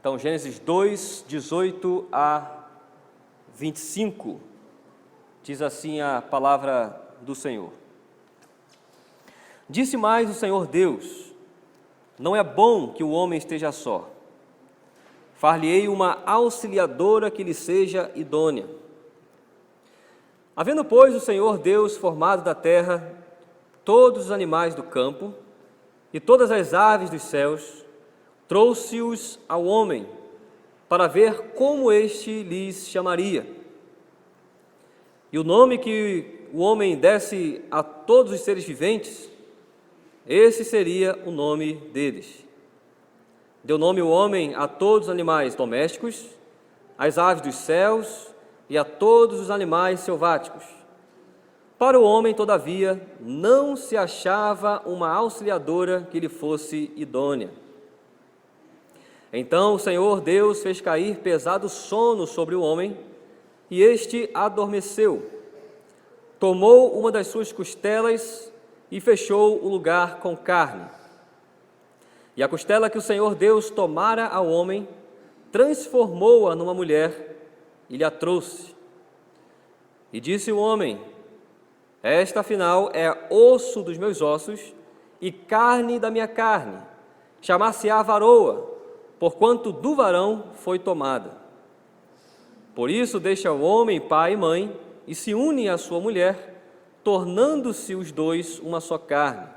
Então, Gênesis 2, 18 a 25, diz assim a palavra do Senhor. Disse mais o Senhor Deus: não é bom que o homem esteja só. Far-lhe-ei uma auxiliadora que lhe seja idônea. Havendo, pois, o Senhor Deus formado da terra todos os animais do campo e todas as aves dos céus, trouxe-os ao homem para ver como este lhes chamaria. E o nome que o homem desse a todos os seres viventes, esse seria o nome deles. Deu nome o homem a todos os animais domésticos, às aves dos céus e a todos os animais selváticos. Para o homem, todavia, não se achava uma auxiliadora que lhe fosse idônea. Então o Senhor Deus fez cair pesado sono sobre o homem, e este adormeceu. Tomou uma das suas costelas e fechou o lugar com carne. E a costela que o Senhor Deus tomara ao homem, transformou-a numa mulher e lhe a trouxe. E disse o homem: esta, afinal, é osso dos meus ossos e carne da minha carne. Chamar-se-á varoa, porquanto do varão foi tomada. Por isso deixa o homem pai e mãe e se une à sua mulher, tornando-se os dois uma só carne.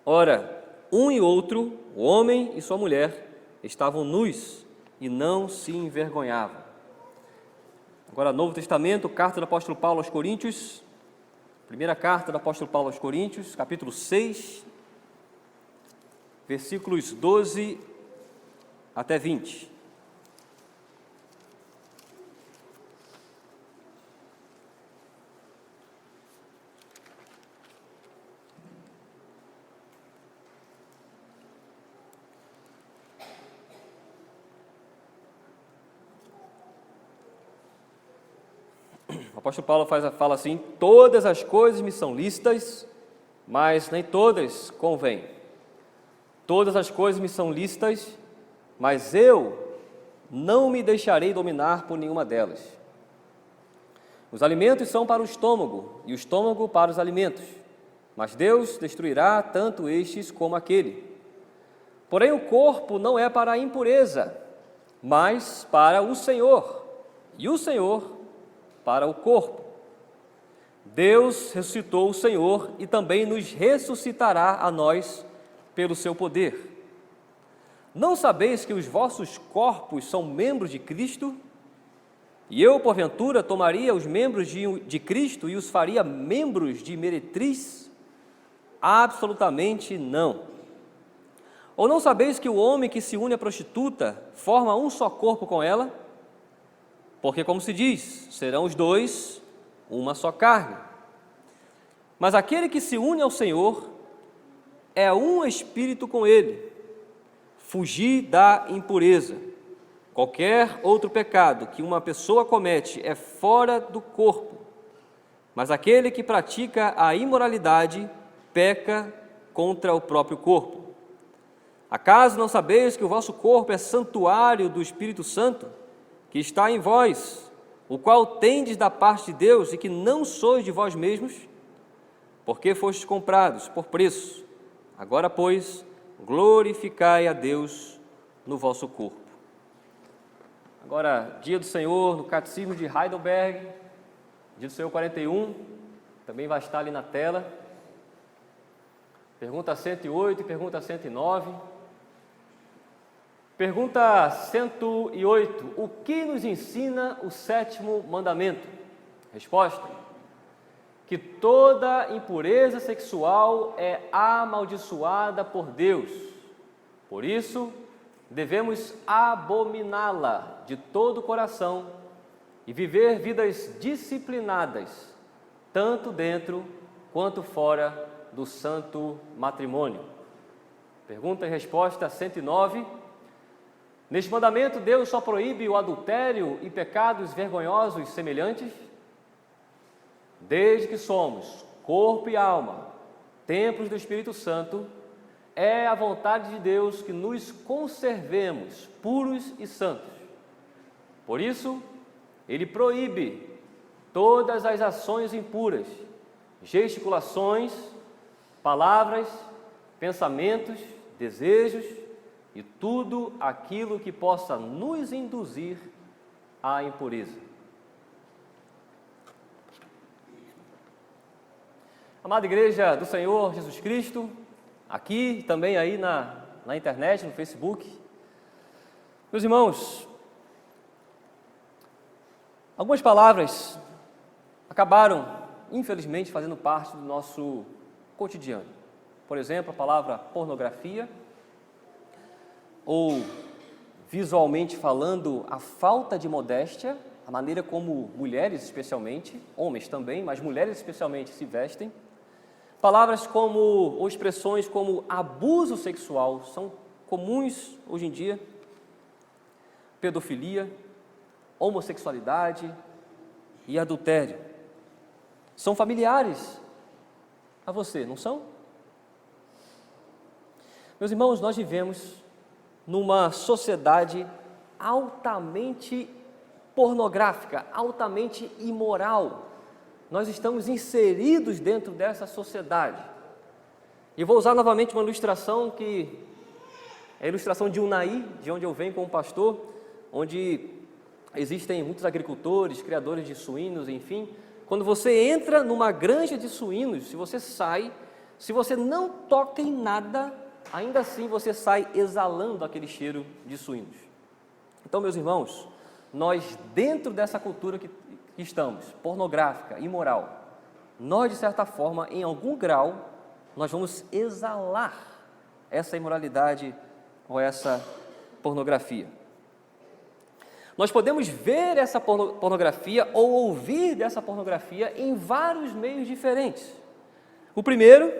Ora, um e outro, o homem e sua mulher, estavam nus e não se envergonhavam. Agora, Novo Testamento, carta do apóstolo Paulo aos Coríntios, primeira carta do apóstolo Paulo aos Coríntios, capítulo 6, versículos 12 até 20. O apóstolo Paulo fala assim: todas as coisas me são lícitas, mas nem todas convêm. Todas as coisas me são lícitas, mas eu não me deixarei dominar por nenhuma delas. Os alimentos são para o estômago, e o estômago para os alimentos, mas Deus destruirá tanto estes como aquele. Porém, o corpo não é para a impureza, mas para o Senhor, e o Senhor para o corpo. Deus ressuscitou o Senhor e também nos ressuscitará a nós pelo seu poder. Não sabeis que os vossos corpos são membros de Cristo? E eu, porventura, tomaria os membros de Cristo e os faria membros de meretriz? Absolutamente não. Ou não sabeis que o homem que se une à prostituta forma um só corpo com ela? Porque, como se diz, serão os dois uma só carne. Mas aquele que se une ao Senhor é um espírito com ele. Fugir da impureza. Qualquer outro pecado que uma pessoa comete é fora do corpo, mas aquele que pratica a imoralidade peca contra o próprio corpo. Acaso não sabeis que o vosso corpo é santuário do Espírito Santo, que está em vós, o qual tendes da parte de Deus e que não sois de vós mesmos? Porque fostes comprados por preço. Agora, pois, glorificai a Deus no vosso corpo. Agora, dia do Senhor, no Catecismo de Heidelberg, dia do Senhor 41, também vai estar ali na tela. Pergunta 108 e pergunta 109. Pergunta 108. O que nos ensina o sétimo mandamento? Resposta: que toda impureza sexual é amaldiçoada por Deus. Por isso, devemos abominá-la de todo o coração e viver vidas disciplinadas, tanto dentro quanto fora do santo matrimônio. Pergunta e resposta 109. Neste mandamento, Deus só proíbe o adultério e pecados vergonhosos semelhantes? Desde que somos corpo e alma, templos do Espírito Santo, é a vontade de Deus que nos conservemos puros e santos. Por isso, Ele proíbe todas as ações impuras, gesticulações, palavras, pensamentos, desejos e tudo aquilo que possa nos induzir à impureza. Amada Igreja do Senhor Jesus Cristo, aqui também aí na internet, no Facebook, meus irmãos, algumas palavras acabaram, infelizmente, fazendo parte do nosso cotidiano. Por exemplo, a palavra pornografia, ou, visualmente falando, a falta de modéstia, a maneira como mulheres especialmente, homens também, mas mulheres especialmente se vestem. Palavras como, ou expressões como abuso sexual, são comuns hoje em dia. Pedofilia, homossexualidade e adultério. São familiares a você, não são? Meus irmãos, nós vivemos numa sociedade altamente pornográfica, altamente imoral. Nós estamos inseridos dentro dessa sociedade. E vou usar novamente uma ilustração que é a ilustração de Unai, de onde eu venho como pastor, onde existem muitos agricultores, criadores de suínos, enfim. Quando você entra numa granja de suínos, se você sai, se você não toca em nada, ainda assim você sai exalando aquele cheiro de suínos. Então, meus irmãos, nós dentro dessa cultura que estamos, pornográfica, imoral, nós de certa forma, em algum grau, nós vamos exalar essa imoralidade ou essa pornografia. Nós podemos ver essa pornografia ou ouvir dessa pornografia em vários meios diferentes. O primeiro,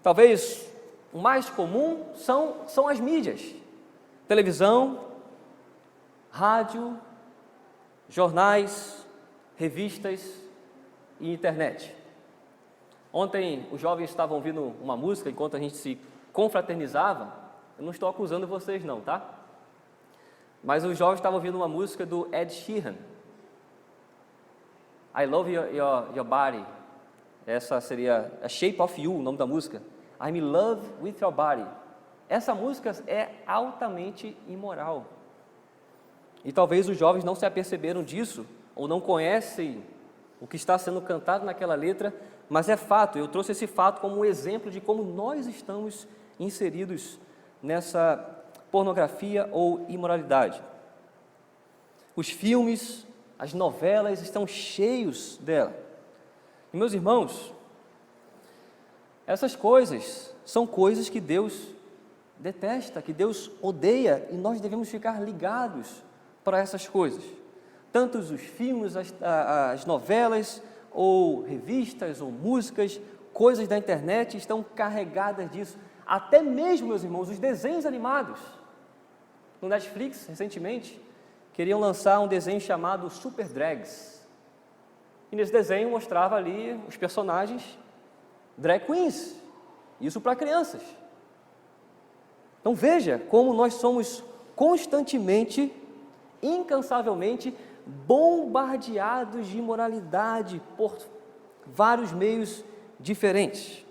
talvez o mais comum, são as mídias. Televisão, rádio, jornais, revistas e internet. Ontem os jovens estavam ouvindo uma música enquanto a gente se confraternizava. Eu não estou acusando vocês não, tá? Mas os jovens estavam ouvindo uma música do Ed Sheeran. I Love Your Body. Essa seria a Shape of You, o nome da música. I'm in love with your body. Essa música é altamente imoral. E talvez os jovens não se aperceberam disso, ou não conhecem o que está sendo cantado naquela letra, mas é fato. Eu trouxe esse fato como um exemplo de como nós estamos inseridos nessa pornografia ou imoralidade. Os filmes, as novelas estão cheios dela. E meus irmãos, essas coisas são coisas que Deus detesta, que Deus odeia, e nós devemos ficar ligados para essas coisas. Tanto os filmes, as novelas, ou revistas, ou músicas, coisas da internet estão carregadas disso. Até mesmo, meus irmãos, os desenhos animados. No Netflix, recentemente, queriam lançar um desenho chamado Super Drags. E nesse desenho mostrava ali os personagens drag queens. Isso para crianças. Então veja como nós somos constantemente, incansavelmente, bombardeados de imoralidade por vários meios diferentes.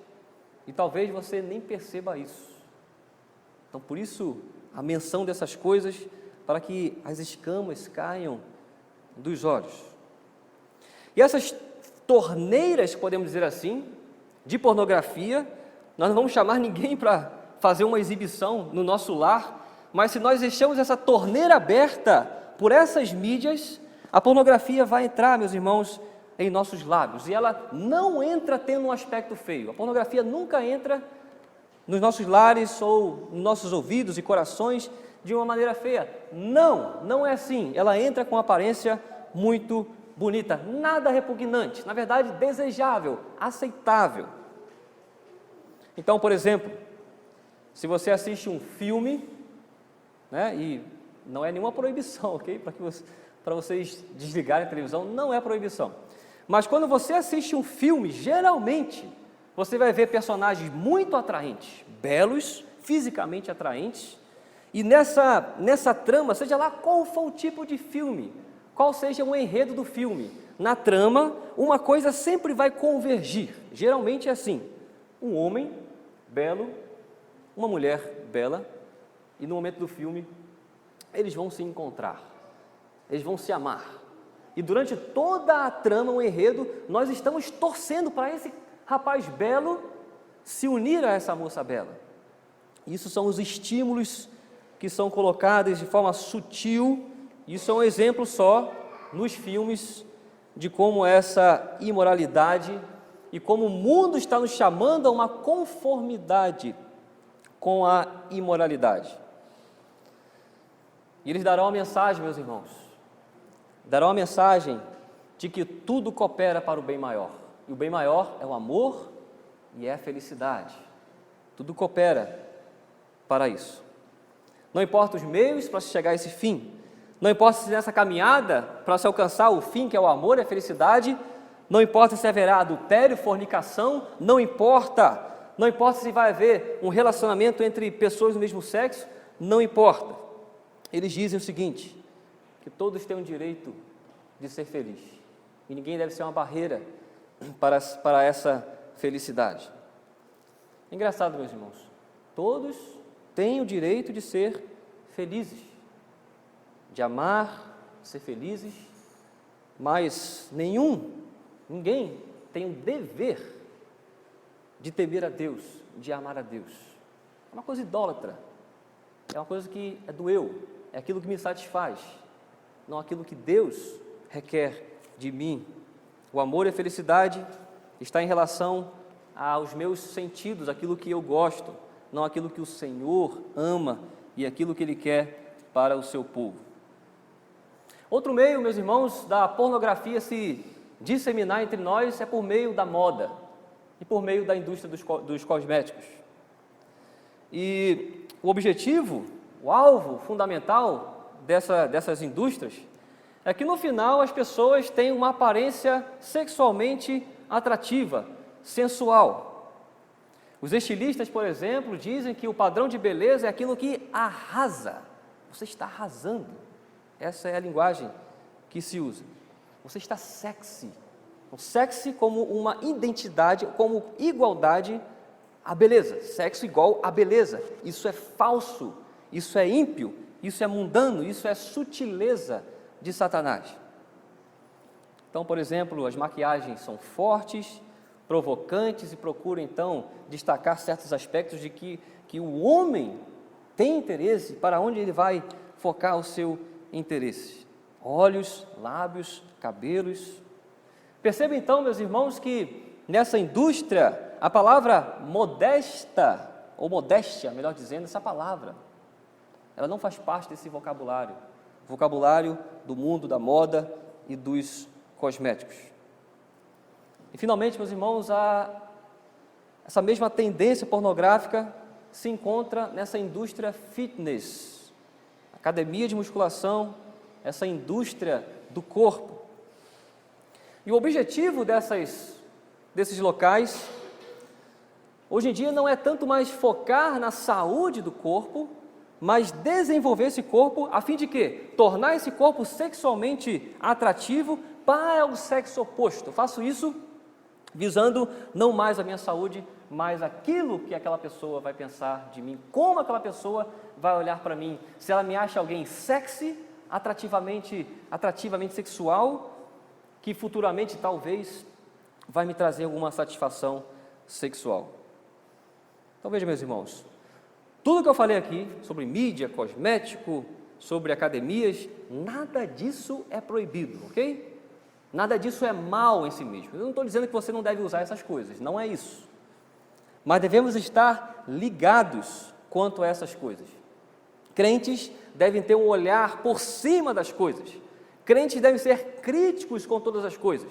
E talvez você nem perceba isso. Então, por isso, a menção dessas coisas, para que as escamas caiam dos olhos. E essas torneiras, podemos dizer assim, de pornografia, nós não vamos chamar ninguém para fazer uma exibição no nosso lar, mas se nós deixamos essa torneira aberta por essas mídias, a pornografia vai entrar, meus irmãos, em nossos lábios, e ela não entra tendo um aspecto feio. A pornografia nunca entra nos nossos lares ou nos nossos ouvidos e corações de uma maneira feia. Não é assim. Ela entra com aparência muito bonita, nada repugnante, na verdade desejável, aceitável. Então, por exemplo, se você assiste um filme, né, e não é nenhuma proibição, ok? Para vocês desligarem a televisão, não é proibição. Mas quando você assiste um filme, geralmente, você vai ver personagens muito atraentes, belos, fisicamente atraentes, e nessa trama, seja lá qual for o tipo de filme, qual seja o enredo do filme, na trama, uma coisa sempre vai convergir. Geralmente é assim: um homem belo, uma mulher bela, e no momento do filme, eles vão se encontrar, eles vão se amar. E durante toda a trama, o enredo, nós estamos torcendo para esse rapaz belo se unir a essa moça bela. Isso são os estímulos que são colocados de forma sutil. Isso é um exemplo só nos filmes de como essa imoralidade e como o mundo está nos chamando a uma conformidade com a imoralidade. E eles darão a mensagem, meus irmãos, darão a mensagem de que tudo coopera para o bem maior. E o bem maior é o amor e é a felicidade. Tudo coopera para isso. Não importa os meios para se chegar a esse fim. Não importa se nessa caminhada, para se alcançar o fim, que é o amor e a felicidade, não importa se haverá adultério, fornicação, não importa se vai haver um relacionamento entre pessoas do mesmo sexo, não importa. Eles dizem o seguinte, que todos têm o direito de ser feliz, e ninguém deve ser uma barreira para essa felicidade. Engraçado, meus irmãos, todos têm o direito de ser felizes, de amar, de ser felizes, mas ninguém tem o dever de temer a Deus, de amar a Deus. É uma coisa idólatra, é uma coisa que é do eu, é aquilo que me satisfaz, não aquilo que Deus requer de mim. O amor e a felicidade está em relação aos meus sentidos, aquilo que eu gosto, não aquilo que o Senhor ama e aquilo que Ele quer para o seu povo. Outro meio, meus irmãos, da pornografia se disseminar entre nós é por meio da moda e por meio da indústria dos cosméticos. E o objetivo, o alvo fundamental dessas indústrias é que no final as pessoas tenham uma aparência sexualmente atrativa, sensual. Os estilistas, por exemplo, dizem que o padrão de beleza é aquilo que arrasa. Você está arrasando. Essa é a linguagem que se usa. Você está sexy. O sexy como uma identidade, como igualdade à beleza. Sexo igual à beleza. Isso é falso, isso é ímpio, isso é mundano, isso é sutileza de Satanás. Então, por exemplo, as maquiagens são fortes, provocantes e procuram, então, destacar certos aspectos de que o homem tem interesse, para onde ele vai focar o seu interesse. Olhos, lábios, cabelos. Perceba então, meus irmãos, que nessa indústria, a palavra modesta, ou modéstia, melhor dizendo, essa palavra, ela não faz parte desse vocabulário do mundo da moda e dos cosméticos. E finalmente, meus irmãos, essa mesma tendência pornográfica se encontra nessa indústria fitness, academia de musculação, essa indústria do corpo. E o objetivo desses locais, hoje em dia, não é tanto mais focar na saúde do corpo, mas desenvolver esse corpo a fim de quê? Tornar esse corpo sexualmente atrativo para o sexo oposto. Eu faço isso visando não mais a minha saúde, mas aquilo que aquela pessoa vai pensar de mim, como aquela pessoa vai olhar para mim. Se ela me acha alguém sexy, atrativamente sexual, que futuramente talvez vai me trazer alguma satisfação sexual. Então veja, meus irmãos, tudo que eu falei aqui sobre mídia, cosmético, sobre academias, nada disso é proibido, ok? Nada disso é mal em si mesmo. Eu não estou dizendo que você não deve usar essas coisas, não é isso. Mas devemos estar ligados quanto a essas coisas. Crentes devem ter um olhar por cima das coisas. Crentes devem ser críticos com todas as coisas.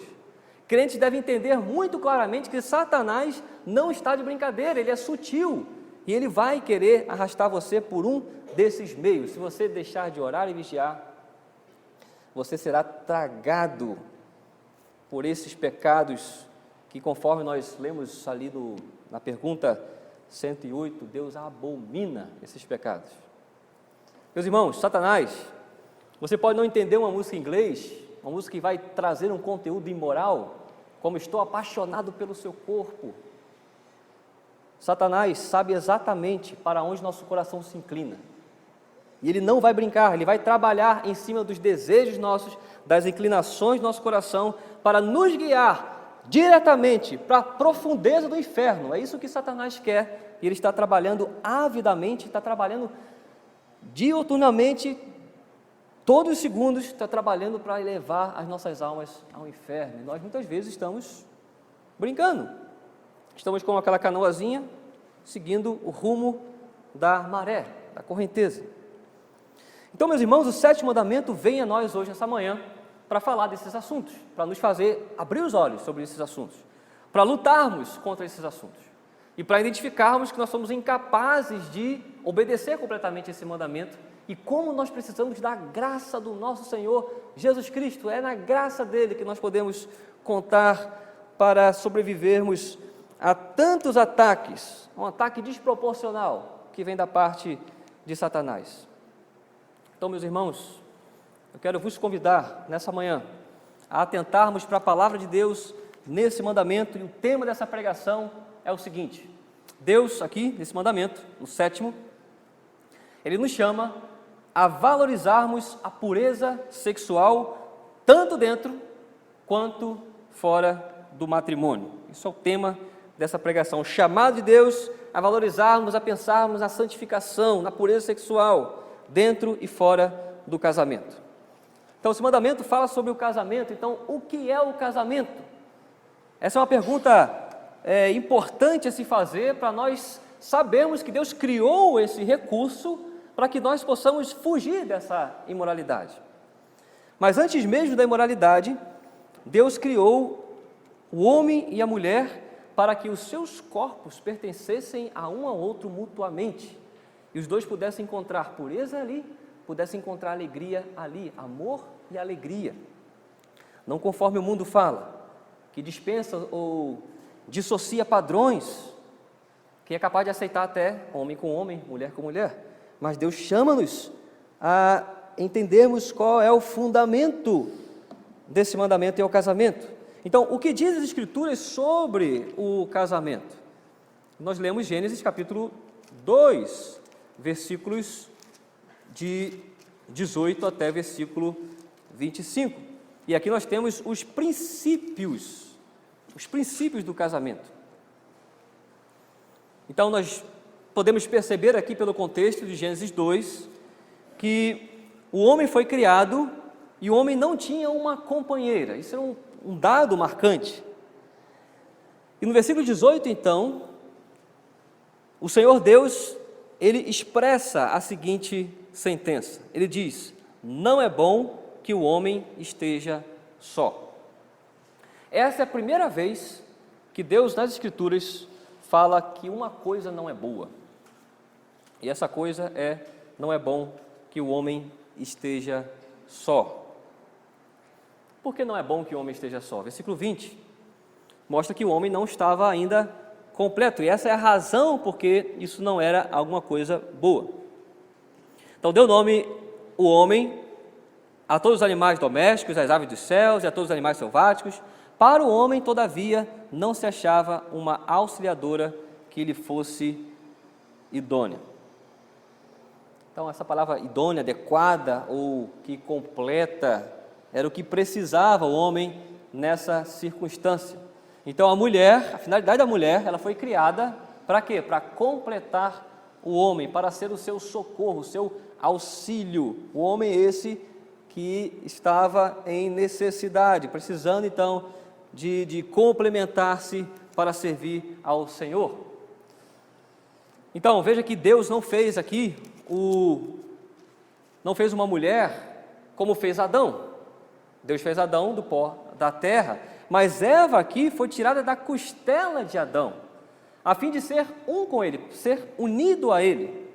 Crentes devem entender muito claramente que Satanás não está de brincadeira, ele é sutil. E ele vai querer arrastar você por um desses meios. Se você deixar de orar e vigiar, você será tragado por esses pecados que conforme nós lemos ali na pergunta 108, Deus abomina esses pecados. Meus irmãos, Satanás, você pode não entender uma música em inglês, uma música que vai trazer um conteúdo imoral, como estou apaixonado pelo seu corpo. Satanás sabe exatamente para onde nosso coração se inclina. E ele não vai brincar, ele vai trabalhar em cima dos desejos nossos, das inclinações do nosso coração, para nos guiar diretamente para a profundeza do inferno. É isso que Satanás quer, e ele está trabalhando avidamente, está trabalhando diuturnamente, todos os segundos, está trabalhando para levar as nossas almas ao inferno. E nós muitas vezes estamos brincando, estamos com aquela canoazinha, seguindo o rumo da maré, da correnteza. Então, meus irmãos, o sétimo mandamento vem a nós hoje, nessa manhã, para falar desses assuntos, para nos fazer abrir os olhos sobre esses assuntos, para lutarmos contra esses assuntos e para identificarmos que nós somos incapazes de obedecer completamente esse mandamento e como nós precisamos da graça do nosso Senhor Jesus Cristo. É na graça dele que nós podemos contar para sobrevivermos a tantos ataques, um ataque desproporcional que vem da parte de Satanás. Então, meus irmãos, eu quero vos convidar nessa manhã a atentarmos para a palavra de Deus nesse mandamento, e o tema dessa pregação é o seguinte: Deus, aqui nesse mandamento, no sétimo, ele nos chama a valorizarmos a pureza sexual, tanto dentro quanto fora do matrimônio. Isso é o tema dessa pregação, o chamado de Deus a valorizarmos, a pensarmos na santificação, na pureza sexual, dentro e fora do casamento. Então, esse mandamento fala sobre o casamento. Então, o que é o casamento? Essa é uma pergunta importante a se fazer para nós sabermos que Deus criou esse recurso para que nós possamos fugir dessa imoralidade. Mas antes mesmo da imoralidade, Deus criou o homem e a mulher para que os seus corpos pertencessem a um ao outro mutuamente. E os dois pudessem encontrar pureza ali, pudessem encontrar alegria ali, amor e alegria. Não conforme o mundo fala, que dispensa ou dissocia padrões, que é capaz de aceitar até homem com homem, mulher com mulher. Mas Deus chama-nos a entendermos qual é o fundamento desse mandamento, é o casamento. Então, o que diz as Escrituras sobre o casamento? Nós lemos Gênesis capítulo 2, versículos de 18 até versículo 25. E aqui nós temos os princípios do casamento. Então nós podemos perceber aqui pelo contexto de Gênesis 2, que o homem foi criado e o homem não tinha uma companheira. Isso é um dado marcante. E no versículo 18, então, o Senhor Deus, ele expressa a seguinte sentença. Ele diz: não é bom que o homem esteja só. Essa é a primeira vez que Deus, nas Escrituras, fala que uma coisa não é boa. E essa coisa não é bom que o homem esteja só. Por que não é bom que o homem esteja só? Versículo 20 mostra que o homem não estava ainda completo, e essa é a razão porque isso não era alguma coisa boa. Então deu nome o homem a todos os animais domésticos, às aves dos céus e a todos os animais selváticos. Para o homem, todavia, não se achava uma auxiliadora que lhe fosse idônea. Então essa palavra idônea, adequada ou que completa, era o que precisava o homem nessa circunstância. Então a mulher, a finalidade da mulher, ela foi criada para quê? Para completar o homem, para ser o seu socorro, o seu auxílio. O homem esse que estava em necessidade, precisando então de complementar-se para servir ao Senhor. Então veja que Deus não fez aqui não fez uma mulher como fez Adão. Deus fez Adão do pó da terra, mas Eva aqui foi tirada da costela de Adão, a fim de ser um com ele, ser unido a ele.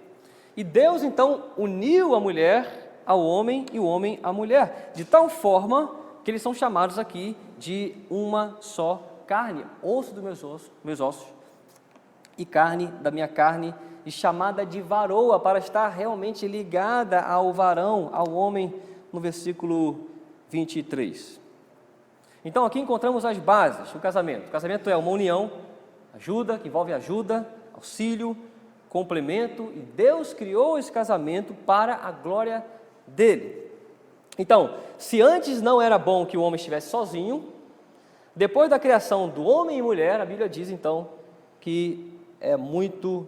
E Deus então uniu a mulher ao homem e o homem à mulher, de tal forma que eles são chamados aqui de uma só carne, osso dos meus ossos e carne da minha carne, e chamada de varoa, para estar realmente ligada ao varão, ao homem, no versículo 23. Então aqui encontramos as bases do casamento. O casamento é uma união, ajuda, que envolve ajuda, auxílio, complemento, e Deus criou esse casamento para a glória dele. Então, se antes não era bom que o homem estivesse sozinho, depois da criação do homem e mulher, a Bíblia diz então que é muito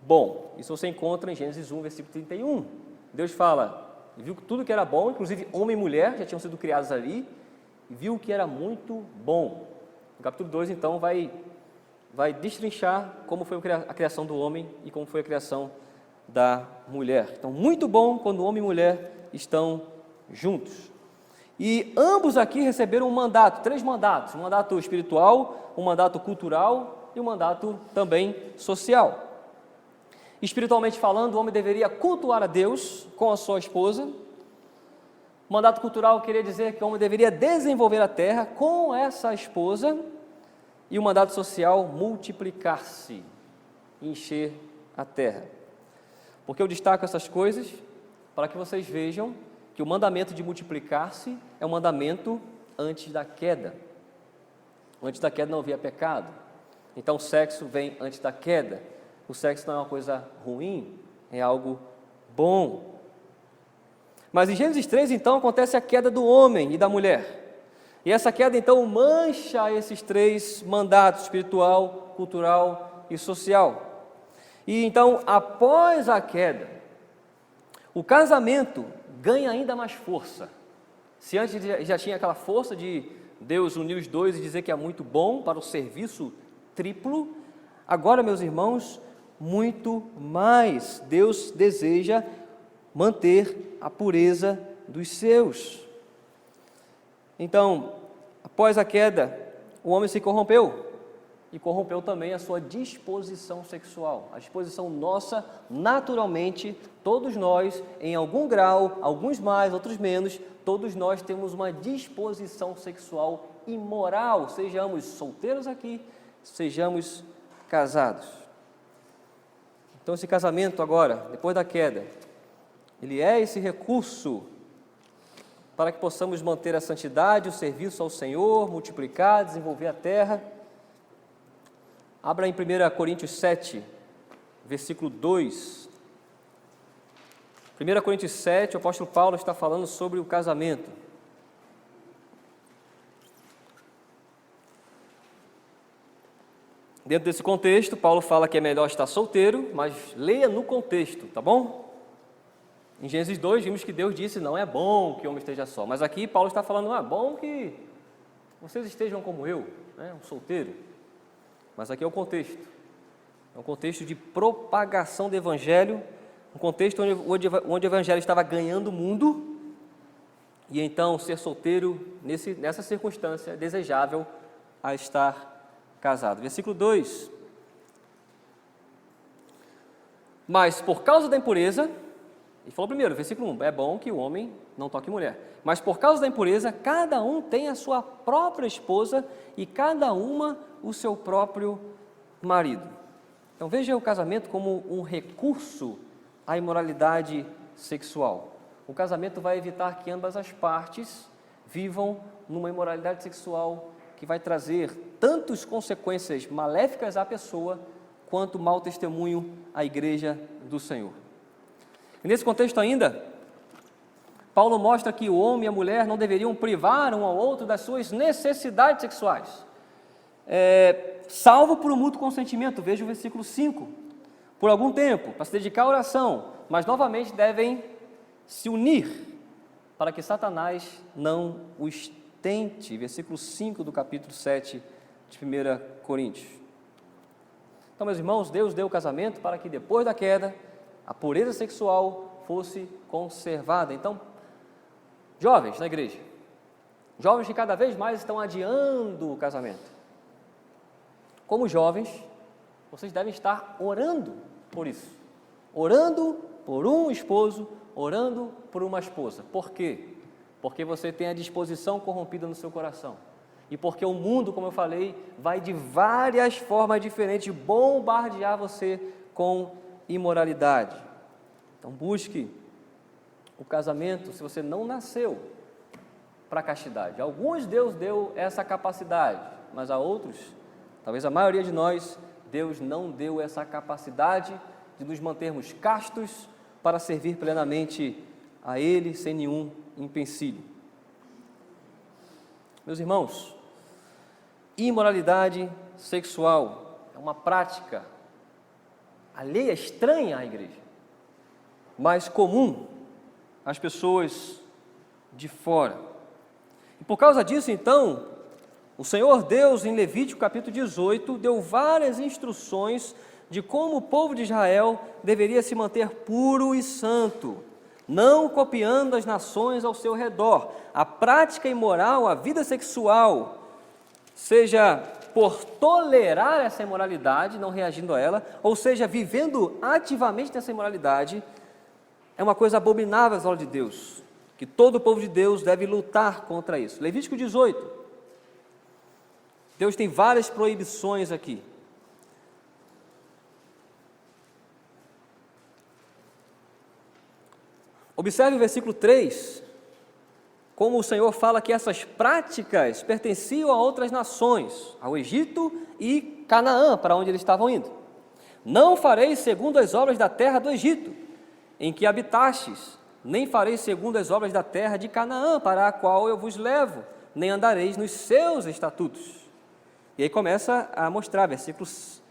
bom. Isso você encontra em Gênesis 1, versículo 31. Deus fala, viu que tudo que era bom, inclusive homem e mulher já tinham sido criados ali, e viu que era muito bom. No capítulo 2, então, vai destrinchar como foi a criação do homem e como foi a criação da mulher. Então, muito bom quando homem e mulher estão juntos. E ambos aqui receberam um mandato, 3 mandatos, um mandato espiritual, um mandato cultural e um mandato também social. Espiritualmente falando, o homem deveria cultuar a Deus com a sua esposa. O mandato cultural queria dizer que o homem deveria desenvolver a terra com essa esposa. E o mandato social, multiplicar-se, encher a terra. Por que eu destaco essas coisas? Para que vocês vejam que o mandamento de multiplicar-se é um mandamento antes da queda. Antes da queda não havia pecado. Então o sexo vem antes da queda. O sexo não é uma coisa ruim, é algo bom. Mas em Gênesis 3, então, acontece a queda do homem e da mulher. E essa queda, então, mancha esses 3 mandatos, espiritual, cultural e social. E então, após a queda, o casamento ganha ainda mais força. Se antes já tinha aquela força de Deus unir os dois e dizer que é muito bom para o serviço triplo, agora, meus irmãos, muito mais. Deus deseja manter a pureza dos seus. Então, após a queda, o homem se corrompeu e corrompeu também a sua disposição sexual. A disposição nossa, naturalmente, todos nós, em algum grau, alguns mais, outros menos, todos nós temos uma disposição sexual imoral, sejamos solteiros aqui, sejamos casados. Então esse casamento agora, depois da queda, ele é esse recurso para que possamos manter a santidade, o serviço ao Senhor, multiplicar, desenvolver a terra. Abra em 1 Coríntios 7, versículo 2. 1 Coríntios 7, o apóstolo Paulo está falando sobre o casamento. Dentro desse contexto, Paulo fala que é melhor estar solteiro, mas leia no contexto, tá bom? Em Gênesis 2, vimos que Deus disse, não é bom que o homem esteja só. Mas aqui Paulo está falando, não é bom que vocês estejam como eu, né, um solteiro. Mas aqui é o contexto. É um contexto de propagação do Evangelho, um contexto onde o Evangelho estava ganhando o mundo, e então ser solteiro, nessa circunstância, é desejável a estar casado. Versículo 2. Mas por causa da impureza, ele falou primeiro, versículo 1, é bom que o homem não toque mulher. Mas por causa da impureza, cada um tem a sua própria esposa e cada uma o seu próprio marido. Então veja o casamento como um recurso à imoralidade sexual. O casamento vai evitar que ambas as partes vivam numa imoralidade sexual que vai trazer tantas consequências maléficas à pessoa, quanto mau testemunho à igreja do Senhor. E nesse contexto ainda, Paulo mostra que o homem e a mulher não deveriam privar um ao outro das suas necessidades sexuais, salvo por um mútuo consentimento, veja o versículo 5, por algum tempo, para se dedicar à oração, mas novamente devem se unir, para que Satanás não os tente, versículo 5 do capítulo 7 de 1 Coríntios. Então, meus irmãos, Deus deu o casamento para que depois da queda, a pureza sexual fosse conservada. Então, jovens na igreja, jovens que cada vez mais estão adiando o casamento. Como jovens, vocês devem estar orando por isso. Orando por um esposo, orando por uma esposa. Por quê? Porque você tem a disposição corrompida no seu coração. e porque o mundo, como eu falei, vai de várias formas diferentes bombardear você com imoralidade. Então busque o casamento se você não nasceu para a castidade. Alguns Deus deu essa capacidade, mas a outros, talvez a maioria de nós, Deus não deu essa capacidade de nos mantermos castos para servir plenamente a Ele sem nenhum empecilho. Meus irmãos, imoralidade sexual é uma prática alheia, estranha à igreja, mas comum às pessoas de fora. E por causa disso, então, o Senhor Deus, em Levítico capítulo 18, deu várias instruções de como o povo de Israel deveria se manter puro e santo, não copiando as nações ao seu redor. A prática imoral, a vida sexual, seja por tolerar essa imoralidade, não reagindo a ela, ou seja, vivendo ativamente nessa imoralidade, é uma coisa abominável aos olhos de Deus, que todo o povo de Deus deve lutar contra isso. Levítico 18, Deus tem várias proibições aqui. Observe o versículo 3, como o Senhor fala que essas práticas pertenciam a outras nações, ao Egito e Canaã, para onde eles estavam indo. Não fareis segundo as obras da terra do Egito, em que habitastes, nem fareis segundo as obras da terra de Canaã, para a qual eu vos levo, nem andareis nos seus estatutos. E aí começa a mostrar, versículos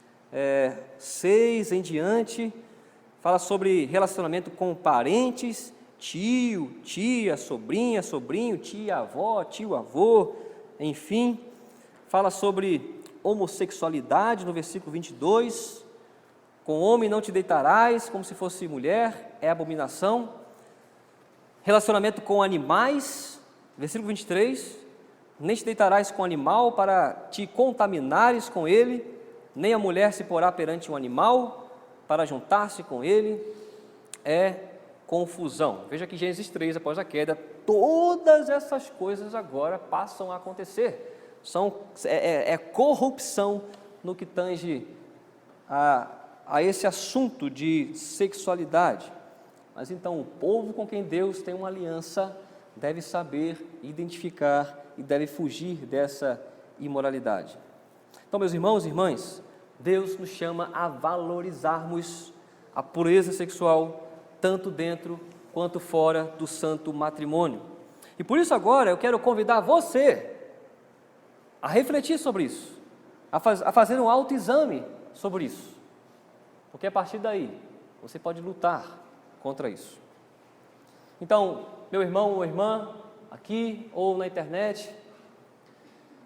6 em diante, fala sobre relacionamento com parentes, tio, tia, sobrinha, sobrinho, tia, avó, tio, avô, enfim. Fala sobre homossexualidade no versículo 22. Com homem não te deitarás, como se fosse mulher, é abominação. Relacionamento com animais, versículo 23. Nem te deitarás com animal para te contaminares com ele, nem a mulher se porá perante um animal para juntar-se com ele, é confusão. Veja que Gênesis 3, após a queda, todas essas coisas agora passam a acontecer. É corrupção no que tange a esse assunto de sexualidade. Mas então o povo com quem Deus tem uma aliança deve saber identificar e deve fugir dessa imoralidade. Então, meus irmãos e irmãs, Deus nos chama a valorizarmos a pureza sexual, tanto dentro quanto fora do santo matrimônio. E por isso agora eu quero convidar você a refletir sobre isso, a fazer um autoexame sobre isso, porque a partir daí você pode lutar contra isso. Então, meu irmão ou irmã, aqui ou na internet,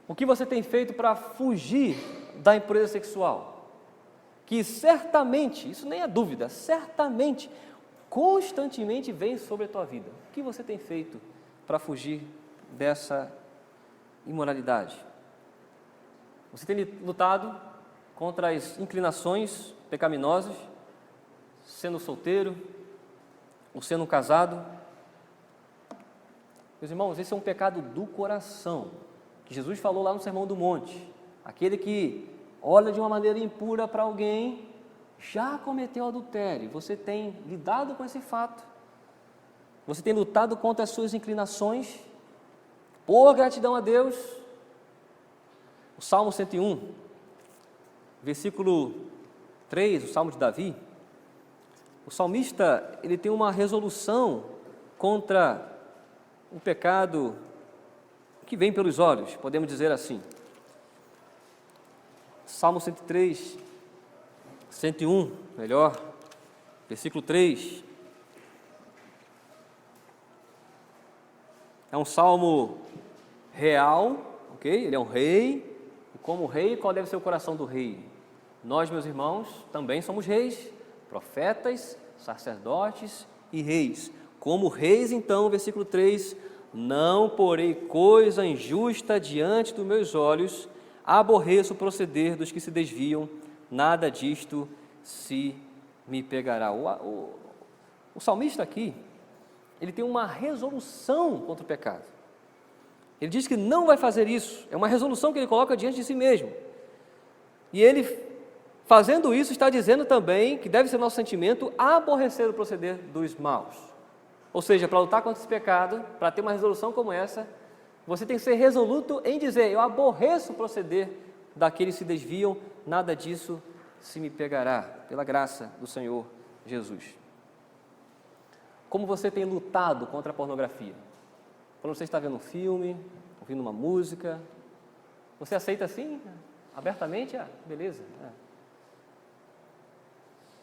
o que você tem feito para fugir da impureza sexual? Que certamente, isso nem é dúvida, certamente, constantemente vem sobre a tua vida. O que você tem feito para fugir dessa imoralidade? Você tem lutado contra as inclinações pecaminosas, sendo solteiro ou sendo casado? Meus irmãos, esse é um pecado do coração, que Jesus falou lá no Sermão do Monte. Aquele que olha de uma maneira impura para alguém, já cometeu adultério. Você tem lidado com esse fato? Você tem lutado contra as suas inclinações? Por gratidão a Deus? O Salmo 101, versículo 3, o Salmo de Davi, o salmista, ele tem uma resolução contra o pecado que vem pelos olhos, podemos dizer assim. Salmo 103, 101, melhor, versículo 3. É um salmo real, ok? Ele é um rei, e como rei, qual deve ser o coração do rei? Nós, meus irmãos, também somos reis, profetas, sacerdotes e reis. Como reis, então, versículo 3, não porei coisa injusta diante dos meus olhos, aborreço o proceder dos que se desviam, nada disto se me pegará. O salmista aqui, ele tem uma resolução contra o pecado. Ele diz que não vai fazer isso. É uma resolução que ele coloca diante de si mesmo. E ele, fazendo isso, está dizendo também que deve ser nosso sentimento aborrecer o proceder dos maus. Ou seja, para lutar contra esse pecado, para ter uma resolução como essa, você tem que ser resoluto em dizer: eu aborreço o proceder daqueles que se desviam, nada disso se me pegará, pela graça do Senhor Jesus. Como você tem lutado contra a pornografia? Quando você está vendo um filme, ouvindo uma música, você aceita assim, abertamente? Beleza.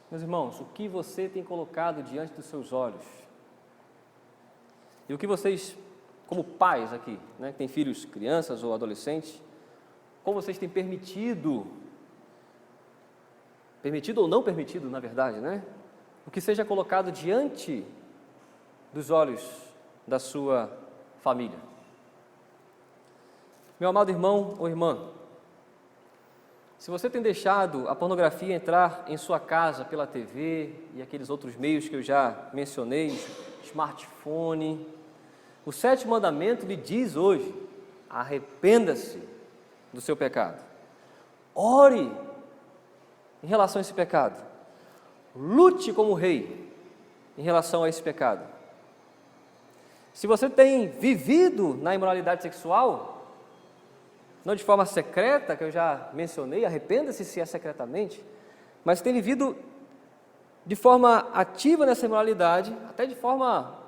Meus irmãos, o que você tem colocado diante dos seus olhos? E o que vocês, como pais aqui, que têm filhos, crianças ou adolescentes, como vocês têm permitido ou não permitido, na verdade, o que seja colocado diante dos olhos da sua família. Meu amado irmão ou irmã, se você tem deixado a pornografia entrar em sua casa pela TV e aqueles outros meios que eu já mencionei, smartphone, o 7º mandamento lhe diz hoje: arrependa-se do seu pecado. Ore em relação a esse pecado. Lute como rei em relação a esse pecado. Se você tem vivido na imoralidade sexual, não de forma secreta, que eu já mencionei, arrependa-se se é secretamente, mas tem vivido de forma ativa nessa imoralidade, até de forma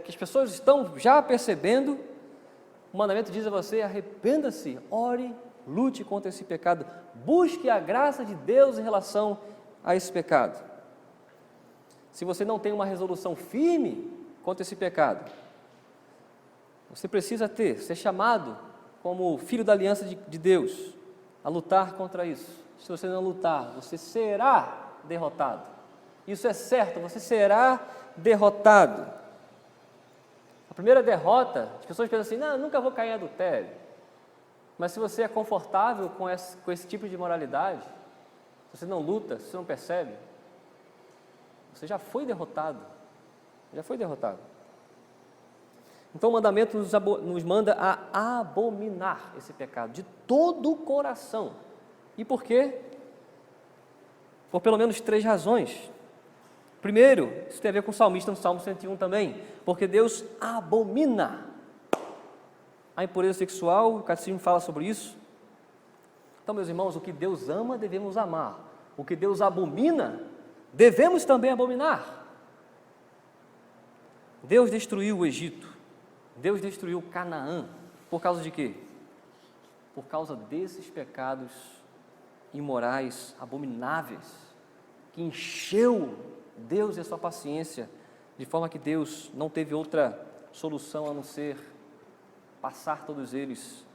que as pessoas estão já percebendo, o mandamento diz a você: arrependa-se, ore, lute contra esse pecado, busque a graça de Deus em relação a esse pecado. Se você não tem uma resolução firme contra esse pecado, você precisa ser chamado como filho da aliança de Deus, a lutar contra isso. Se você não lutar, você será derrotado. Isso é certo, você será derrotado. A primeira derrota, as pessoas pensam assim: não, eu nunca vou cair em adultério. Mas se você é confortável com esse tipo de moralidade, se você não luta, se você não percebe, você já foi derrotado. Já foi derrotado. Então o mandamento nos manda a abominar esse pecado de todo o coração. E por quê? Por pelo menos 3 razões. Primeiro, isso tem a ver com o salmista no Salmo 101 também, porque Deus abomina a impureza sexual, o catecismo fala sobre isso. Então, meus irmãos, o que Deus ama, devemos amar. O que Deus abomina, devemos também abominar. Deus destruiu o Egito, Deus destruiu Canaã, por causa de quê? Por causa desses pecados imorais, abomináveis, que encheu Deus e a sua paciência, de forma que Deus não teve outra solução a não ser passar todos eles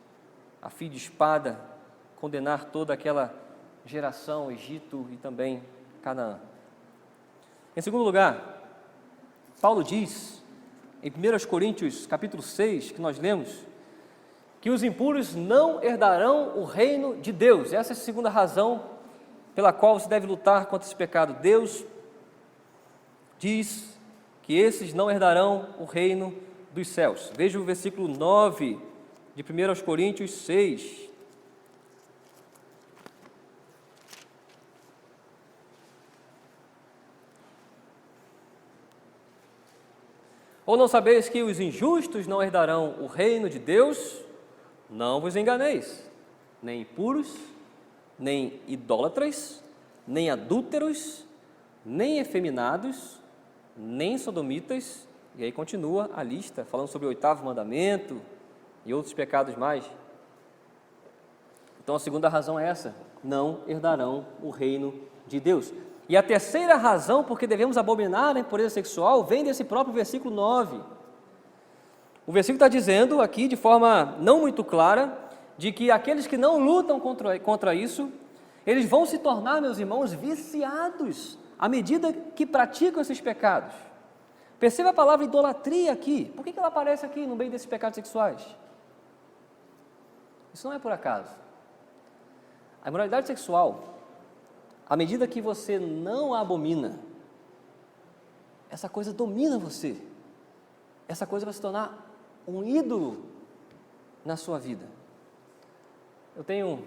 a fio de espada, condenar toda aquela geração, Egito e também Canaã. Em segundo lugar, Paulo diz, em 1 Coríntios capítulo 6, que nós lemos, que os impuros não herdarão o reino de Deus. Essa é a segunda razão pela qual você deve lutar contra esse pecado. Deus diz que esses não herdarão o reino dos céus. Veja o versículo 9 de 1 Coríntios 6. Ou não sabeis que os injustos não herdarão o reino de Deus? Não vos enganeis, nem impuros, nem idólatras, nem adúlteros, nem efeminados, nem sodomitas. E aí continua a lista, falando sobre o 8º mandamento e outros pecados mais. Então a segunda razão é essa: não herdarão o reino de Deus. E a terceira razão porque devemos abominar a impureza sexual vem desse próprio versículo 9. O versículo está dizendo aqui, de forma não muito clara, de que aqueles que não lutam contra isso, eles vão se tornar, meus irmãos, viciados à medida que praticam esses pecados. Perceba a palavra idolatria aqui. Por que ela aparece aqui no meio desses pecados sexuais? Isso não é por acaso. A imoralidade sexual, à medida que você não a abomina, essa coisa domina você. Essa coisa vai se tornar um ídolo na sua vida. Eu tenho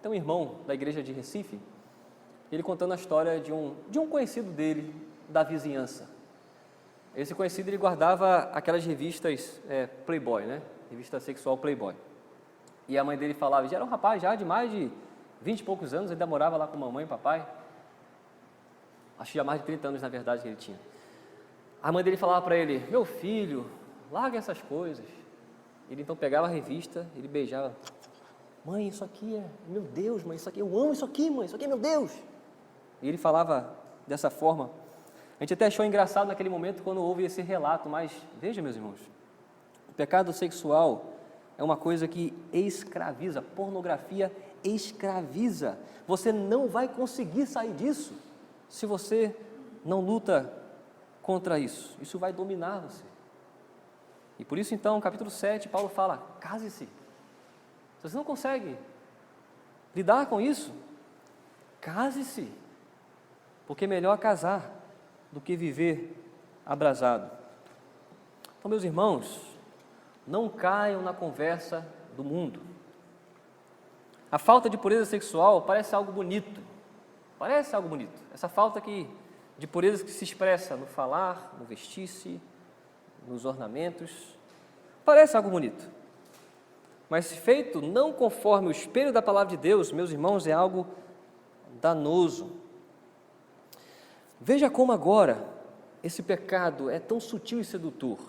um irmão da igreja de Recife, ele contando a história de um conhecido dele, da vizinhança. Esse conhecido, ele guardava aquelas revistas Playboy, né? Revista sexual Playboy. E a mãe dele falava, já era um rapaz já de mais de 20 e poucos anos, ele ainda morava lá com mamãe e papai. Acho que já mais de 30 anos, na verdade, que ele tinha. A mãe dele falava para ele, meu filho, larga essas coisas. Ele então pegava a revista, ele beijava. Mãe, isso aqui é, meu Deus, mãe, isso aqui, eu amo isso aqui, mãe, isso aqui é meu Deus. E ele falava dessa forma. A gente até achou engraçado naquele momento quando houve esse relato, mas veja, meus irmãos, o pecado sexual é uma coisa que escraviza, pornografia escraviza. Você não vai conseguir sair disso se você não luta contra isso. Isso vai dominar você. E por isso, então, no capítulo 7, Paulo fala, case-se. Se você não consegue lidar com isso, case-se. Porque é melhor casar do que viver abrasado. Então, meus irmãos, não caiam na conversa do mundo. A falta de pureza sexual parece algo bonito. Parece algo bonito. Essa falta de pureza que se expressa no falar, no vestir-se, nos ornamentos, parece algo bonito. Mas se feito não conforme o espelho da palavra de Deus, meus irmãos, é algo danoso. Veja como agora esse pecado é tão sutil e sedutor.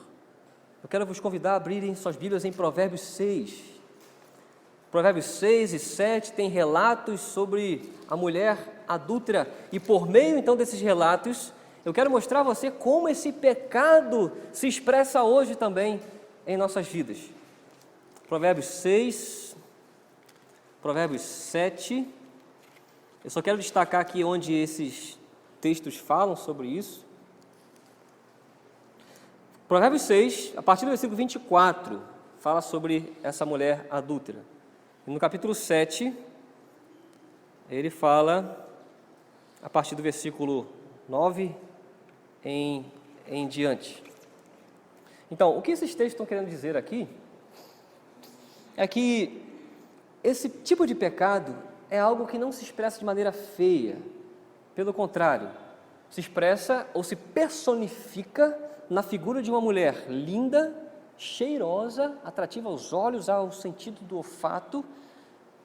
Eu quero vos convidar a abrirem suas Bíblias em Provérbios 6. Provérbios 6 e 7 tem relatos sobre a mulher adúltera. E por meio então desses relatos, eu quero mostrar a você como esse pecado se expressa hoje também em nossas vidas. Provérbios 6, Provérbios 7. Eu só quero destacar aqui onde esses textos falam sobre isso. Provérbios 6, a partir do versículo 24, fala sobre essa mulher adúltera. E no capítulo 7, ele fala, a partir do versículo 9 em diante. Então, o que esses textos estão querendo dizer aqui é que esse tipo de pecado é algo que não se expressa de maneira feia. Pelo contrário, se expressa ou se personifica na figura de uma mulher linda, cheirosa, atrativa aos olhos, ao sentido do olfato,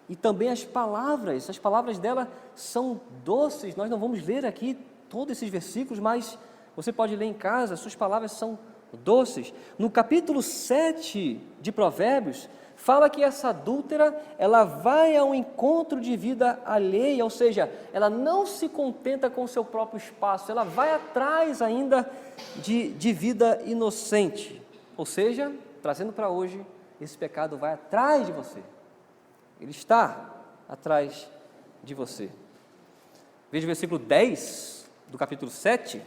e também as palavras dela são doces. Nós não vamos ler aqui todos esses versículos, mas você pode ler em casa, suas palavras são doces. No capítulo 7 de Provérbios, fala que essa adúltera, ela vai ao encontro de vida alheia, ou seja, ela não se contenta com o seu próprio espaço, ela vai atrás ainda de vida inocente. Ou seja, trazendo para hoje, esse pecado vai atrás de você. Ele está atrás de você. Veja o versículo 10 do capítulo 7.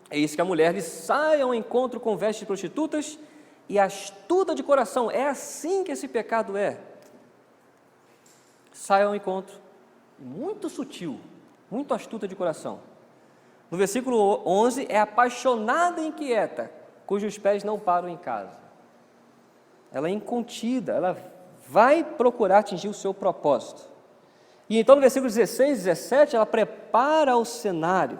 É isso que a mulher lhe sai ao encontro com vestes de prostitutas e astuta de coração. É assim que esse pecado é. Sai ao encontro, muito sutil, muito astuta de coração. No versículo 11, é apaixonada e inquieta, cujos pés não param em casa. Ela é incontida, ela vai procurar atingir o seu propósito. E então no versículo 16 e 17, ela prepara o cenário.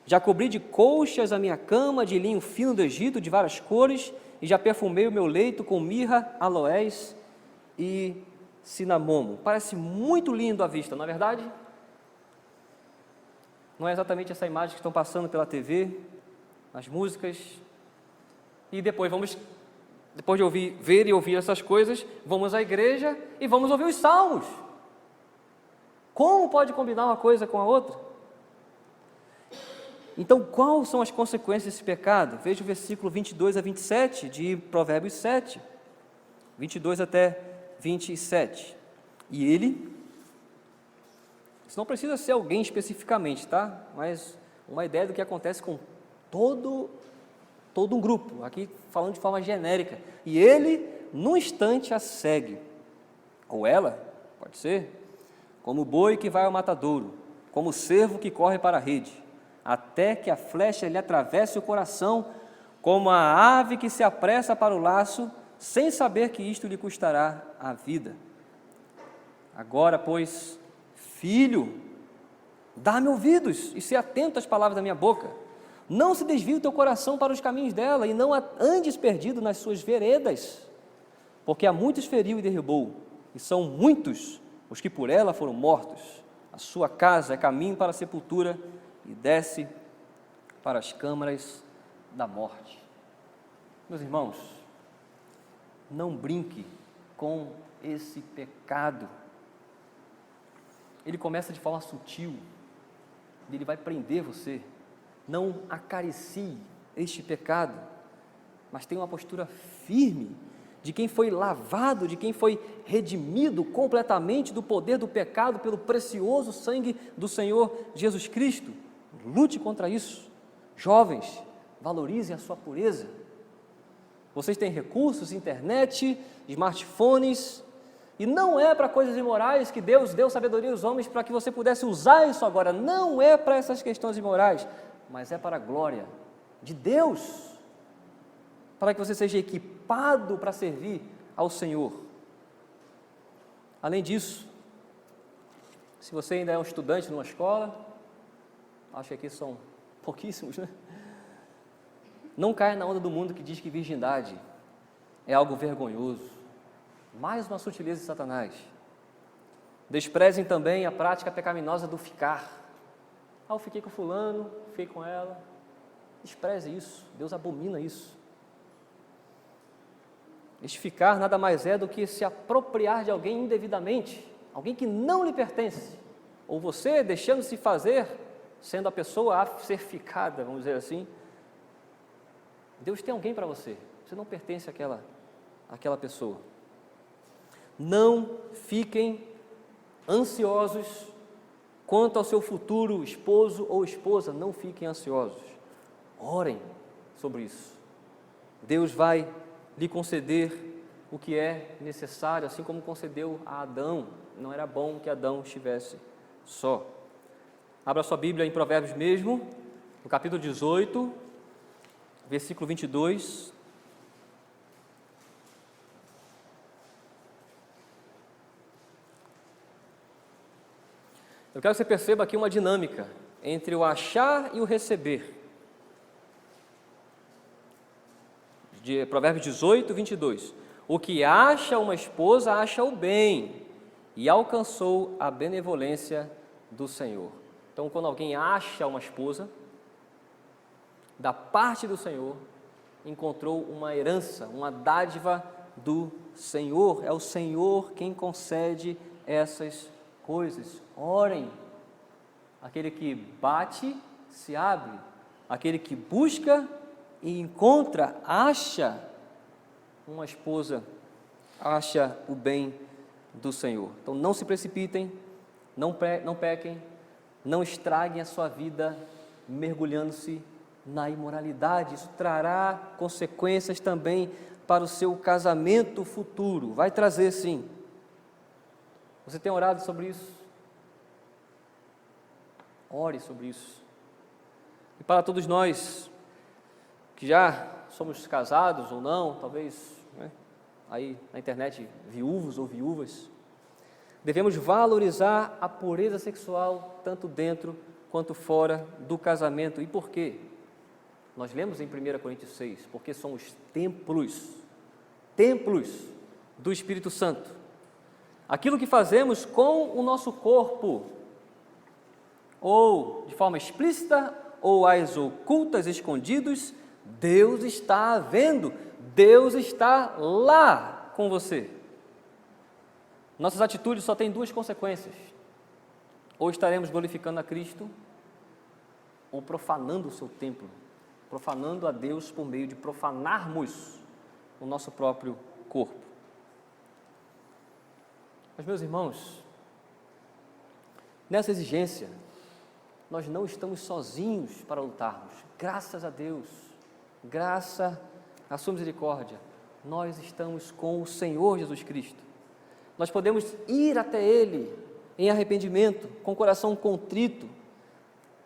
Já cobri de colchas a minha cama, de linho fino do Egito, de várias cores, e já perfumei o meu leito com mirra, aloés e cinamomo. Parece muito lindo à vista, não é verdade? Não é exatamente essa imagem que estão passando pela TV, as músicas. E depois de ver e ouvir essas coisas, vamos à igreja e vamos ouvir os salmos. Como pode combinar uma coisa com a outra? Então, quais são as consequências desse pecado? Veja o versículo 22 a 27 de Provérbios 7, 22 até 27. E ele, isso não precisa ser alguém especificamente, tá? Mas uma ideia do que acontece com todo um grupo, aqui falando de forma genérica. E ele, num instante, a segue. Ou ela, pode ser, como o boi que vai ao matadouro, como o cervo que corre para a rede, até que a flecha lhe atravesse o coração, como a ave que se apressa para o laço, sem saber que isto lhe custará a vida. Agora, pois, filho, dá-me ouvidos e se atento às palavras da minha boca. Não se desvie o teu coração para os caminhos dela e não andes perdido nas suas veredas, porque a muitos feriu e derribou, e são muitos os que por ela foram mortos. A sua casa é caminho para a sepultura e desce para as câmaras da morte. Meus irmãos, não brinque com esse pecado. Ele começa de forma sutil, ele vai prender você. Não acaricie este pecado, mas tenha uma postura firme de quem foi lavado, de quem foi redimido completamente do poder do pecado pelo precioso sangue do Senhor Jesus Cristo. Lute contra isso. Jovens, valorizem a sua pureza. Vocês têm recursos, internet, smartphones, e não é para coisas imorais que Deus deu sabedoria aos homens para que você pudesse usar isso agora. Não é para essas questões imorais, mas é para a glória de Deus, para que você seja equipado para servir ao Senhor. Além disso, se você ainda é um estudante numa escola, acho que aqui são pouquíssimos, né? Não caia na onda do mundo que diz que virgindade é algo vergonhoso. Mais uma sutileza de Satanás. Desprezem também a prática pecaminosa do ficar. Eu fiquei com fulano, fiquei com ela. Despreze isso, Deus abomina isso. Este ficar nada mais é do que se apropriar de alguém indevidamente, alguém que não lhe pertence, ou você deixando-se fazer, sendo a pessoa a ser ficada, vamos dizer assim. Deus tem alguém para você, você não pertence àquela pessoa. Não fiquem ansiosos quanto ao seu futuro esposo ou esposa, não fiquem ansiosos. Orem sobre isso. Deus vai lhe conceder o que é necessário, assim como concedeu a Adão. Não era bom que Adão estivesse só. Abra sua Bíblia em Provérbios mesmo, no capítulo 18, versículo 22. Eu quero que você perceba aqui uma dinâmica entre o achar e o receber. De Provérbios 18, 22. O que acha uma esposa, acha o bem, e alcançou a benevolência do Senhor. Então, quando alguém acha uma esposa, da parte do Senhor, encontrou uma herança, uma dádiva do Senhor. É o Senhor quem concede essas coisas. Orem. Aquele que bate, se abre. Aquele que busca e encontra, acha uma esposa, acha o bem do Senhor. Então não se precipitem, não pequem, não estraguem a sua vida mergulhando-se na imoralidade. Isso trará consequências também para o seu casamento futuro. Vai trazer, sim. Você tem orado sobre isso? Ore sobre isso. E para todos nós que já somos casados ou não, talvez, né, aí na internet, viúvos ou viúvas, devemos valorizar a pureza sexual tanto dentro quanto fora do casamento. E por quê? Nós lemos em 1 Coríntios 6, porque somos templos do Espírito Santo. Aquilo que fazemos com o nosso corpo, ou de forma explícita, ou às ocultas, escondidos, Deus está vendo, Deus está lá com você. Nossas atitudes só têm duas consequências: ou estaremos glorificando a Cristo, ou profanando o seu templo, profanando a Deus por meio de profanarmos o nosso próprio corpo. Mas, meus irmãos, nessa exigência, nós não estamos sozinhos para lutarmos. Graças a Deus, graças à sua misericórdia, nós estamos com o Senhor Jesus Cristo. Nós podemos ir até Ele em arrependimento, com o coração contrito,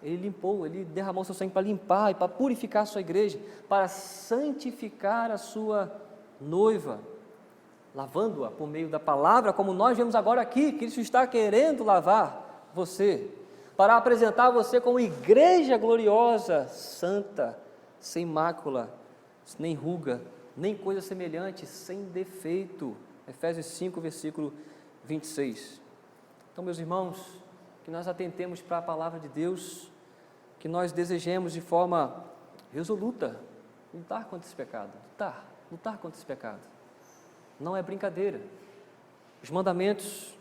Ele limpou, Ele derramou seu sangue para limpar e para purificar a sua igreja, para santificar a sua noiva, lavando-a por meio da palavra, como nós vemos agora aqui. Cristo está querendo lavar você, para apresentar você como igreja gloriosa, santa, sem mácula, nem ruga, nem coisa semelhante, sem defeito. Efésios 5, versículo 26. Então, meus irmãos, que nós atentemos para a palavra de Deus, que nós desejemos de forma resoluta lutar contra esse pecado, lutar contra esse pecado. Não é brincadeira. Os mandamentos,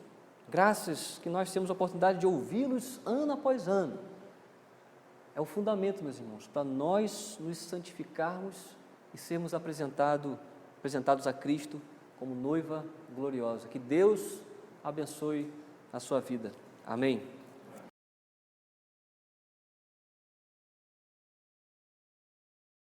graças que nós temos a oportunidade de ouvi-los ano após ano, é o fundamento, meus irmãos, para nós nos santificarmos e sermos apresentados a Cristo como noiva gloriosa. Que Deus abençoe a sua vida. Amém.